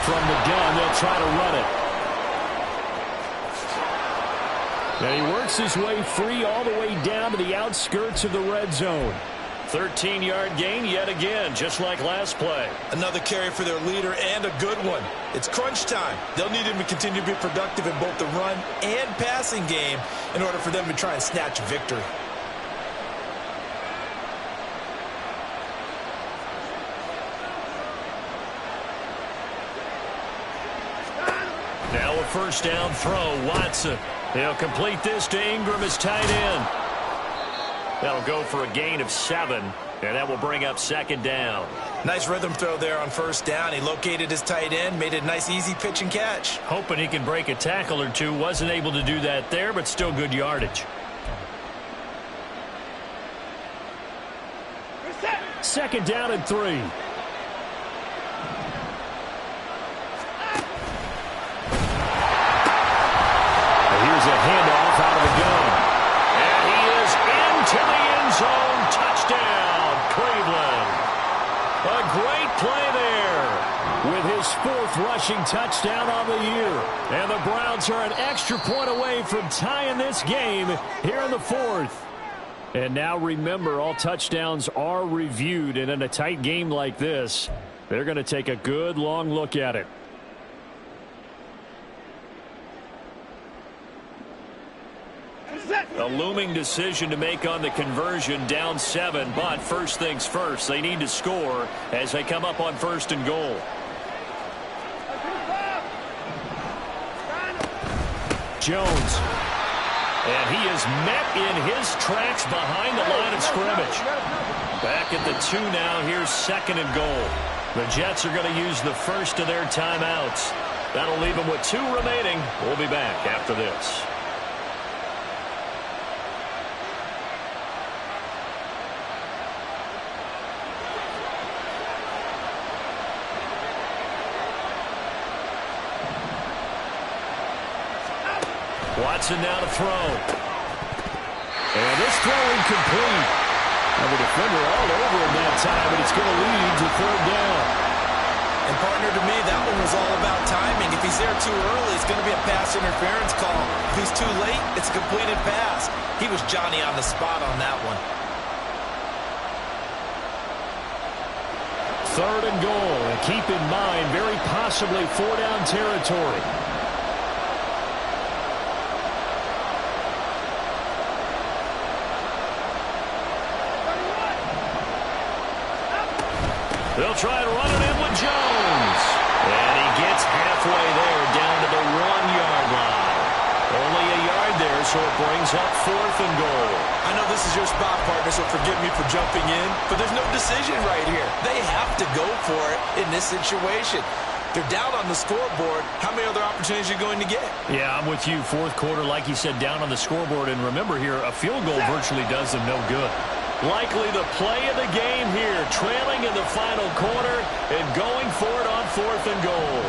Speaker 1: From the gun, they'll try to run it. And he works his way free all the way down to the outskirts of the red zone.
Speaker 2: 13-yard gain yet again, just like last play.
Speaker 3: Another carry for their leader and a good one. It's crunch time. They'll need him to continue to be productive in both the run and passing game in order for them to try and snatch a victory.
Speaker 2: Now a 1st down throw, Watson. He'll complete this to Ingram, his tight end. That'll go for a gain of 7, and that will bring up 2nd down.
Speaker 3: Nice rhythm throw there on 1st down. He located his tight end, made it a nice easy pitch and catch.
Speaker 2: Hoping he can break a tackle or two. Wasn't able to do that there, but still good yardage.
Speaker 1: 2nd down and 3.
Speaker 2: Here's a handoff out of the gun. And he is into the end zone. Touchdown, Cleveland. A great play there
Speaker 1: With his 4th rushing touchdown on the year. And the Browns are an extra point away from tying this game here in the 4th. And now remember, all touchdowns are reviewed. And in a tight game like this, they're going to take a good long look at it.
Speaker 2: A looming decision to make on the conversion, down 7, but first things first, they need to score as they come up on 1st and goal.
Speaker 1: Jones.
Speaker 2: And he is met in his tracks behind the line of scrimmage. Back at the 2 now, here's 2nd and goal. The Jets are going to use the first of their timeouts. That'll leave them with 2 remaining. We'll be back after this. Watson now to throw.
Speaker 1: And this throw incomplete. And the defender all over him that time, but it's going to lead to 3rd down.
Speaker 3: And partner, to me, that one was all about timing. If he's there too early, it's going to be a pass interference call. If he's too late, it's a completed pass. He was Johnny on the spot on that one.
Speaker 1: 3rd and goal. And keep in mind, very possibly 4-down territory.
Speaker 2: They'll try and run it in with Jones. And he gets halfway there, down to the 1-yard line. Only a yard there, so it brings up 4th and goal.
Speaker 3: I know this is your spot, partner, so forgive me for jumping in, but there's no decision right here. They have to go for it in this situation. They're down on the scoreboard. How many other opportunities are you going to get?
Speaker 1: Yeah, I'm with you. 4th quarter, like you said, down on the scoreboard. And remember here, a field goal virtually does them no good.
Speaker 2: Likely the play of the game here, trailing in the final quarter and going for it on 4th and goal.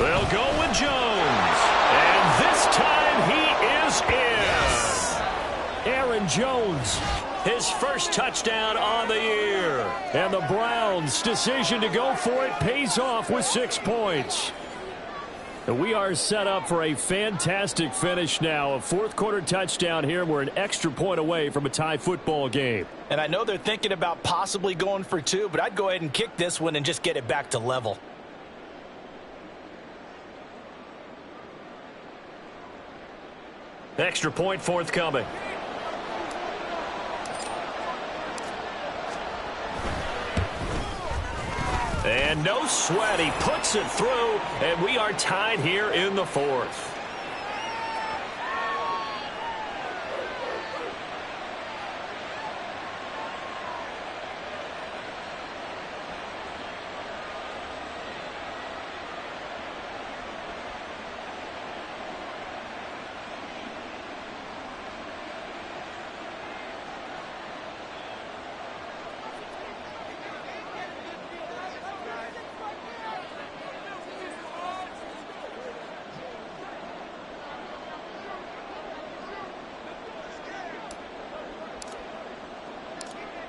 Speaker 2: They'll go with Jones. And this time he is in.
Speaker 3: Yes.
Speaker 1: Aaron Jones,
Speaker 2: His first touchdown on the year.
Speaker 1: and the Browns' decision to go for it pays off with 6 points. And we are set up for a fantastic finish now. A 4th quarter touchdown here. We're an extra point away from a tie football game.
Speaker 3: And I know they're thinking about possibly going for 2, but I'd go ahead and kick this one and just get it back to level.
Speaker 2: Extra point forthcoming. And no sweat. He puts it through, and we are tied here in the 4th.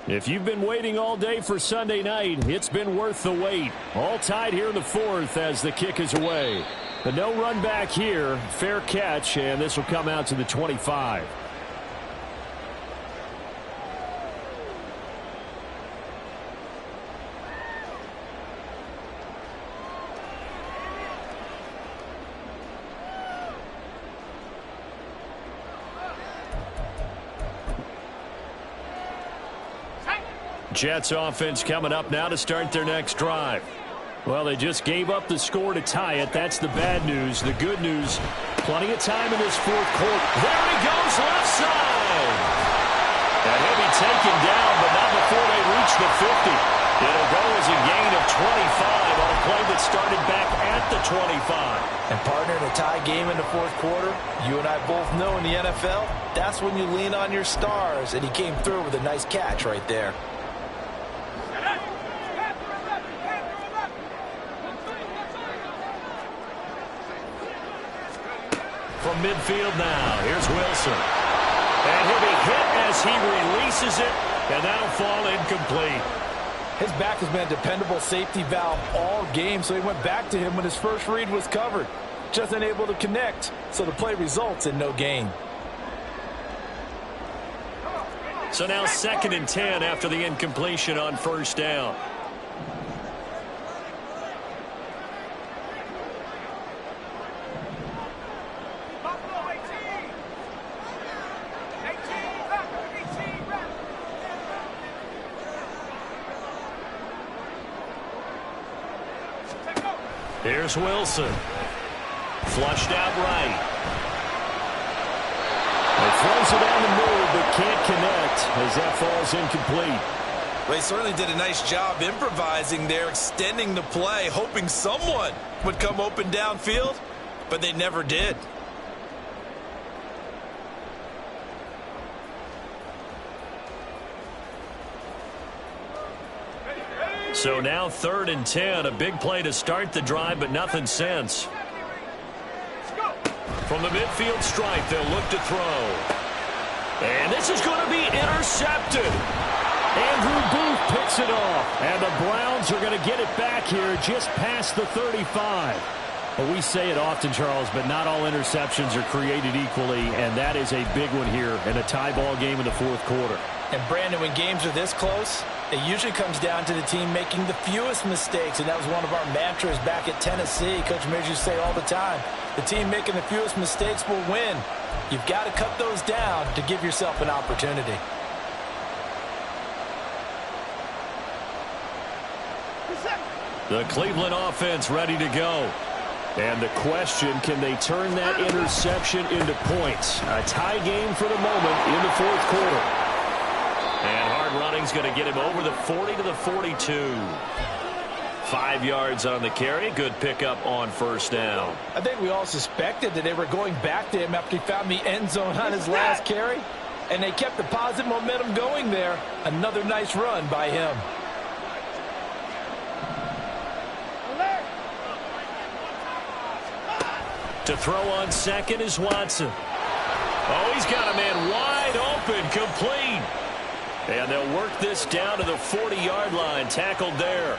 Speaker 1: If you've been waiting all day for Sunday night, it's been worth the wait. All tied here in the 4th as the kick is away. The no run back here, fair catch, and this will come out to the 25. Jets offense coming up now to start their next drive. Well, they just gave up the score to tie it. That's the bad news. The good news, plenty of time in this 4th quarter.
Speaker 2: There he goes, left side. And he'll be taken down, but not before they reach the 50. It'll go as a gain of 25 on a play that started back at the 25.
Speaker 3: And partner, in a tie game in the 4th quarter, you and I both know in the NFL, that's when you lean on your stars. And he came through with a nice catch right there.
Speaker 2: From midfield now, here's Wilson. And he'll be hit as he releases it, and that'll fall incomplete.
Speaker 3: His back has been a dependable safety valve all game, so he went back to him when his first read was covered. Just unable to connect, so the play results in no gain.
Speaker 2: So now 2nd and 10 after the incompletion on 1st down. Here's Wilson. Flushed out right.
Speaker 1: He throws it on the move, but can't connect as that falls incomplete.
Speaker 3: Well, he certainly did a nice job improvising there, extending the play, hoping someone would come open downfield, but they never did.
Speaker 2: So now 3rd and 10, a big play to start the drive, but nothing since. From the midfield stripe, they'll look to throw. And this is going to be intercepted.
Speaker 1: Andrew Booth picks it off, and the Browns are going to get it back here just past the 35. Well, we say it often, Charles, but not all interceptions are created equally, and that is a big one here in a tie ball game in the 4th quarter.
Speaker 3: And Brandon, when games are this close, It usually comes down to the team making the fewest mistakes, and that was one of our mantras back at Tennessee. Coach Mears used to say all the time, the team making the fewest mistakes will win. You've got to cut those down to give yourself an opportunity.
Speaker 1: The Cleveland offense ready to go. And the question, can they turn that interception into points? A tie game for the moment in the fourth quarter. And hard running's going to get him over the 40 to the 42. 5 yards on the carry. Good pickup on first down.
Speaker 3: I think we all suspected that they were going back to him after he found the end zone on his last carry. And they kept the positive momentum going there. Another nice run by him.
Speaker 1: To throw on second is Watson. Oh, he's got a man wide open, complete. And they'll work this down to the 40-yard line, tackled there.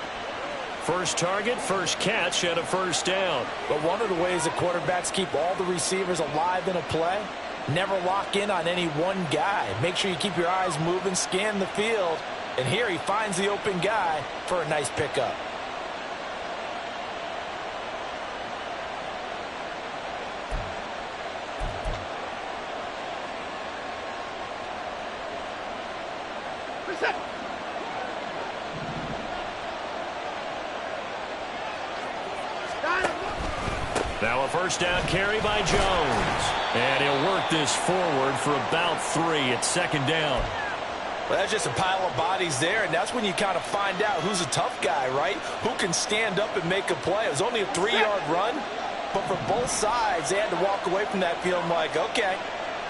Speaker 1: First target, first catch, and a first down.
Speaker 3: But one of the ways that quarterbacks keep all the receivers alive in a play, never lock in on any one guy. Make sure you keep your eyes moving, scan the field. And here he finds the open guy for a nice pickup.
Speaker 1: Now a first down carry by Jones. And he'll work this forward for about 3 at second down.
Speaker 3: Well, that's just a pile of bodies there, and that's when you kind of find out who's a tough guy, right? Who can stand up and make a play. It was only a 3-yard run, but for both sides, they had to walk away from that feeling like, okay,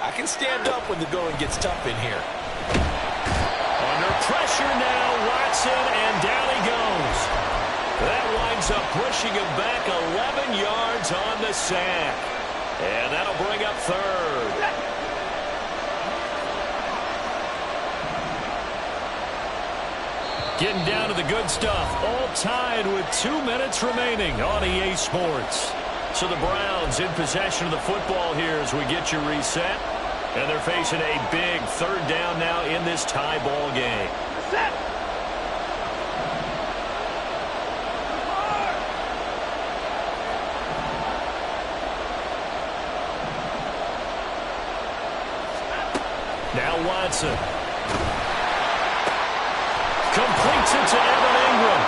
Speaker 3: I can stand up when the going gets tough in here.
Speaker 1: Under pressure now, Watson, and down he goes. That winds up pushing him back 11 yards on the sack. And that'll bring up third. Getting down to the good stuff. All tied with 2 minutes remaining on EA Sports. So the Browns in possession of the football here as we get you reset. And they're facing a big third down now in this tie ball game. Set. Now Watson. Completes it to Evan Ingram.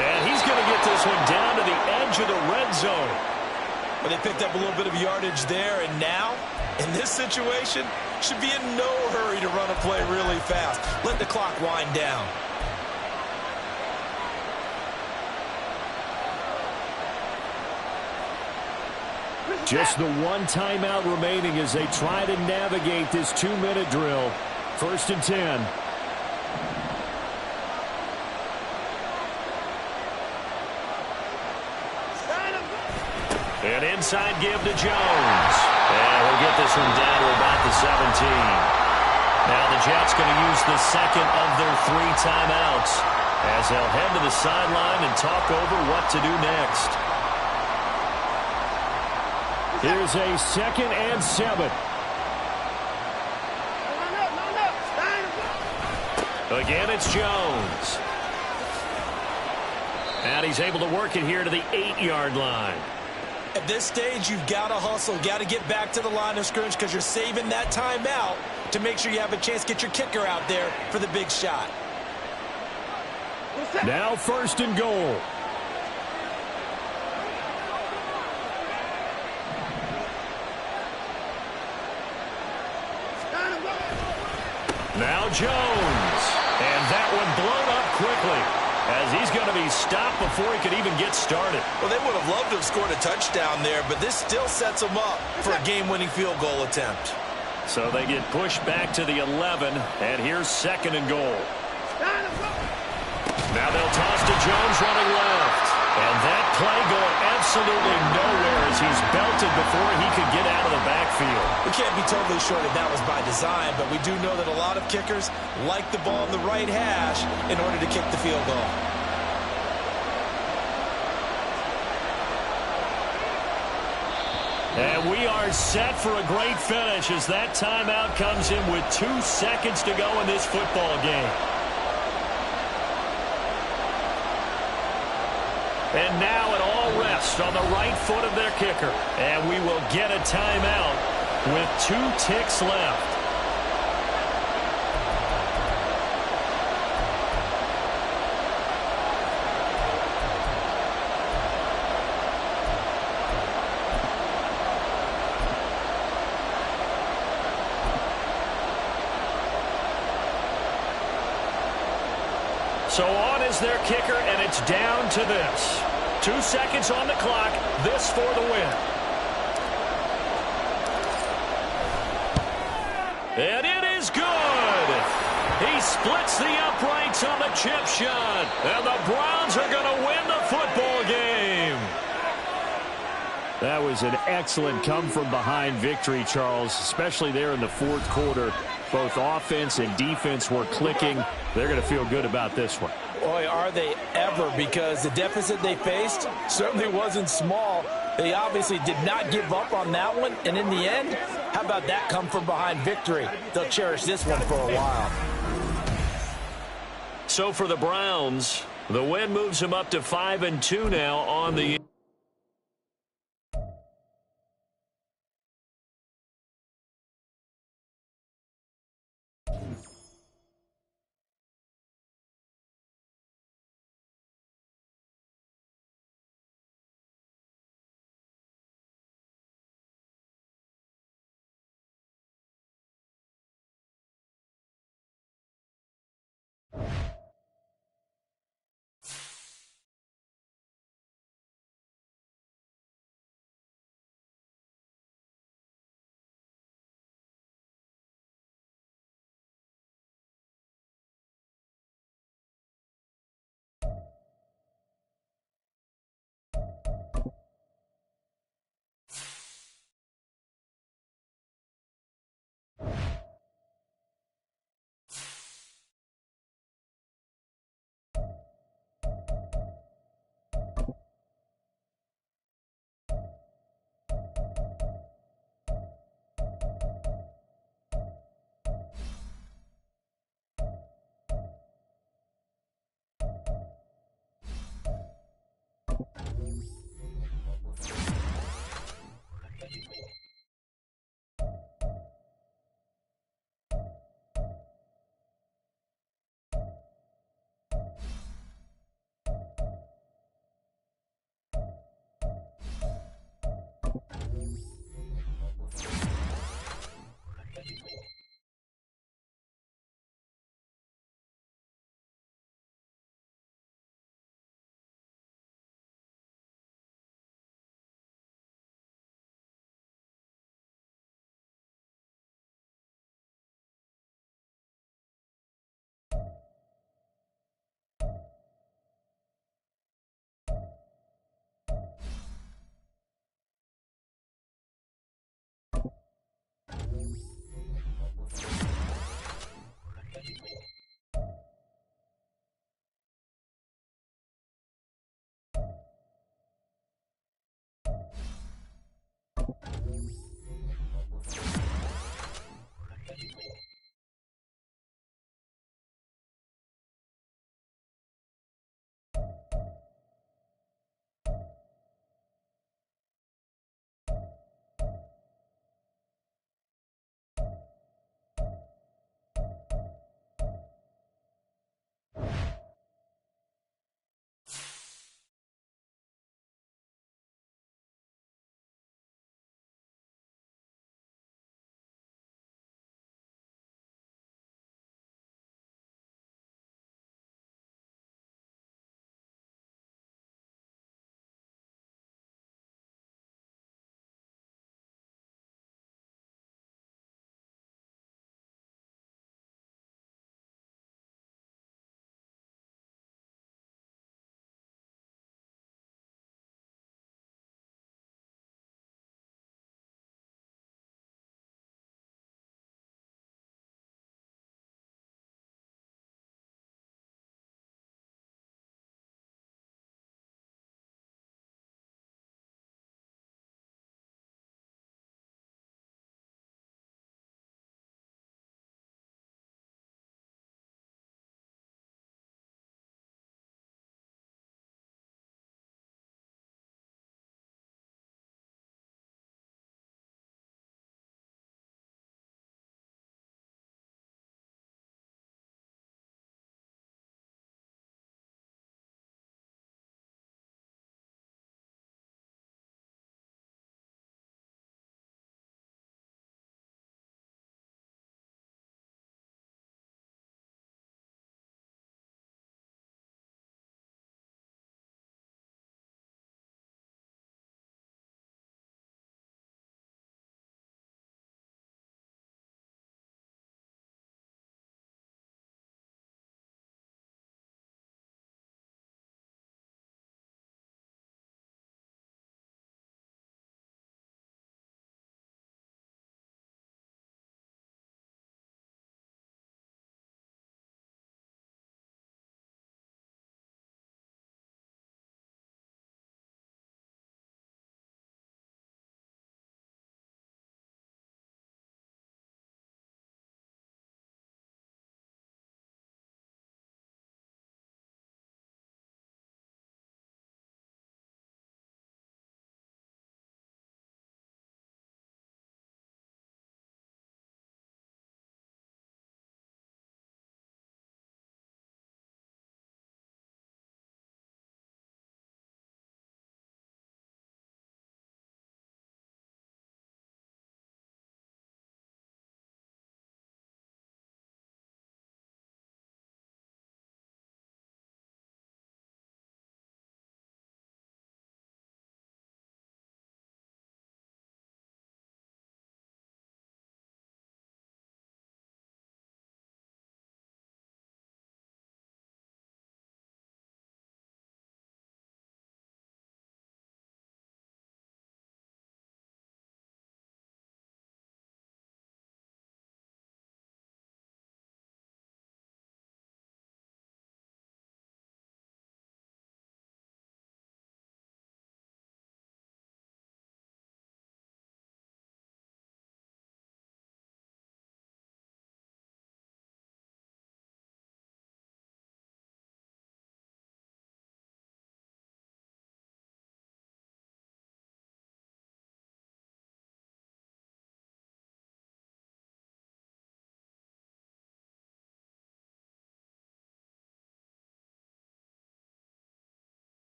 Speaker 1: And he's going to get this one down to the edge of the red zone.
Speaker 3: Well, they picked up a little bit of yardage there, and now, in this situation, should be in no hurry to run a play really fast. Let the clock wind down.
Speaker 1: Just the one timeout remaining as they try to navigate this 2-minute drill. First and 10. An inside give to Jones. And he'll get this one down to about the 17. Now the Jets going to use the second of their 3 timeouts as they'll head to the sideline and talk over what to do next. Here's a 2nd and 7. Again, it's Jones. And he's able to work it here to the 8-yard line.
Speaker 3: At this stage, you've got to hustle, got to get back to the line of scrimmage because you're saving that timeout to make sure you have a chance to get your kicker out there for the big shot.
Speaker 1: Now first and goal. Now Jones. And that one blown up quickly as he's going to be stopped before he could even get started.
Speaker 3: Well, they would have loved to have scored a touchdown there, but this still sets them up for a game-winning field goal attempt.
Speaker 1: So they get pushed back to the 11, and here's 2nd and goal. Now they'll toss to Jones running left. And that play going absolutely nowhere as he's belted before he could get out of the backfield.
Speaker 3: We can't be totally sure that that was by design, but we do know that a lot of kickers like the ball in the right hash in order to kick the field goal.
Speaker 1: And we are set for a great finish as that timeout comes in with 2 seconds to go in this football game. And now it all rests on the right foot of their kicker. And we will get a timeout with 2 ticks left. So on is their kicker, and it's down to this. 2 seconds on the clock. This for the win. And it is good. He splits the uprights on the chip shot. And the Browns are going to win the football game.
Speaker 2: That was an excellent come-from-behind victory, Charles, especially there in the fourth quarter. Both offense and defense were clicking. They're going to feel good about this one.
Speaker 5: Boy, are they ever, because the deficit they faced certainly wasn't small. They obviously did not give up on that one, and in the end, how about that come-from-behind victory? They'll cherish this one for a while.
Speaker 1: So for the Browns, the win moves them up to 5-2 now on the